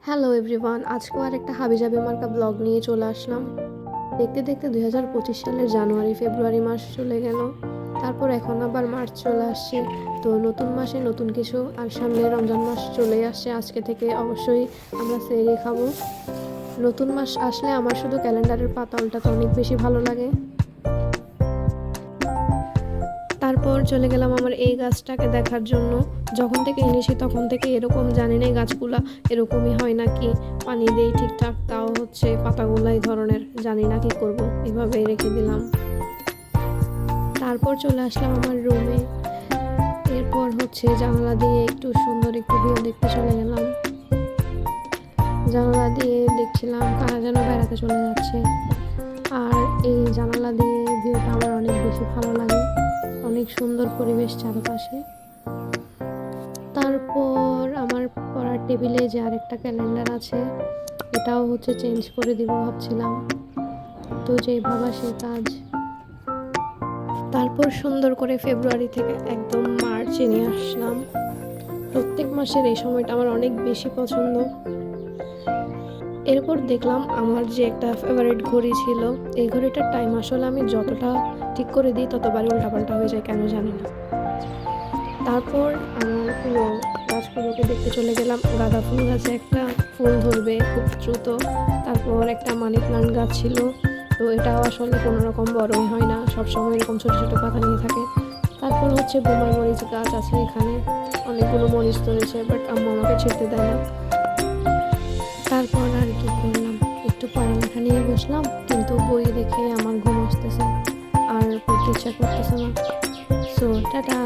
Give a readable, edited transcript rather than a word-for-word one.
Hello everyone, আজকেও আর একটা হাবিজাবি মার্কা ব্লগ নিয়ে চলে আসলাম। দেখতে দেখতে 2025 সালের জানুয়ারি ফেব্রুয়ারি মাস চলে গেল। তারপর এখন আবার মার্চ চলে আসছে। তো নতুন মাসে নতুন কিছু, আর সামনে রমজান মাস চলে আসছে। আজকে থেকে অবশ্যই আমরা সেহরি খাবো। নতুন মাস আসলে আমার শুধু ক্যালেন্ডারের পাতা উল্টাতে অনেক বেশি ভালো লাগে। তারপর চলে গেলাম আমার এই গাছটাকে দেখার জন্য। যখন থেকে এনেছি তখন থেকে এরকম, জানি না এই গাছগুলা এরকমই হয় নাকি, পানি দেই ঠিকঠাক তাও হচ্ছে পাতাগুলো এই ধরনের, জানি না কি করব, এভাবেই রেখে দিলাম। তারপর চলে আসলাম আমার রুমে। এরপর হচ্ছে জানালা দিয়ে একটু সুন্দর একটু ভিউ দেখতে চলে গেলাম। জানালা দিয়ে দেখছিলাম কারা যেন বেড়াতে চলে যাচ্ছে। আর এই জানালা দিয়ে ভিউটা আমার অনেক বেশি ভালো লাগে, অনেক সুন্দর পরিবেশ চারপাশে। তারপর আমার পড়ার টেবিলে যে আরেকটা ক্যালেন্ডার আছে, এটাও হচ্ছে চেঞ্জ করে দিব ভাবছিলাম, তো যে ভাবা সে কাজ। তারপর সুন্দর করে ফেব্রুয়ারি থেকে একদম মার্চে নিয়ে আসলাম। প্রত্যেক মাসের এই সময়টা আমার অনেক বেশি পছন্দ। এরপর দেখলাম আমার যে একটা ফেভারিট ঘড়ি ছিল, এই ঘড়িটার টাইম আসলে আমি যতটা ঠিক করে দিই ততবারই উল্টাপাল্টা হয়ে যায়, কেন জানি না। তারপর আমার পুরো গাছগুলোকে দেখতে চলে গেলাম। গাঁদা ফুল গাছে একটা ফুল ধরবে খুব দ্রুত। তারপর একটা মানি প্লান্ট গাছ ছিল, তো এটাও আসলে কোনো রকম বড়ই হয় না, সবসময় এরকম ছোটো ছোটো পাতা নিয়ে থাকে। তারপর হচ্ছে বোমাই মরিচ গাছ আছে এখানে, অনেকগুলো মরিচ ধরেছে, বাট আম্মু আমাকে ছিঁড়তে দেয় না। তারপর আর কি করলাম, একটু পড়ালেখা নিয়ে বসলাম, কিন্তু বই দেখে আমার ঘুম আসতেছে আর পড়তে ইচ্ছা করতেছে না। So tata.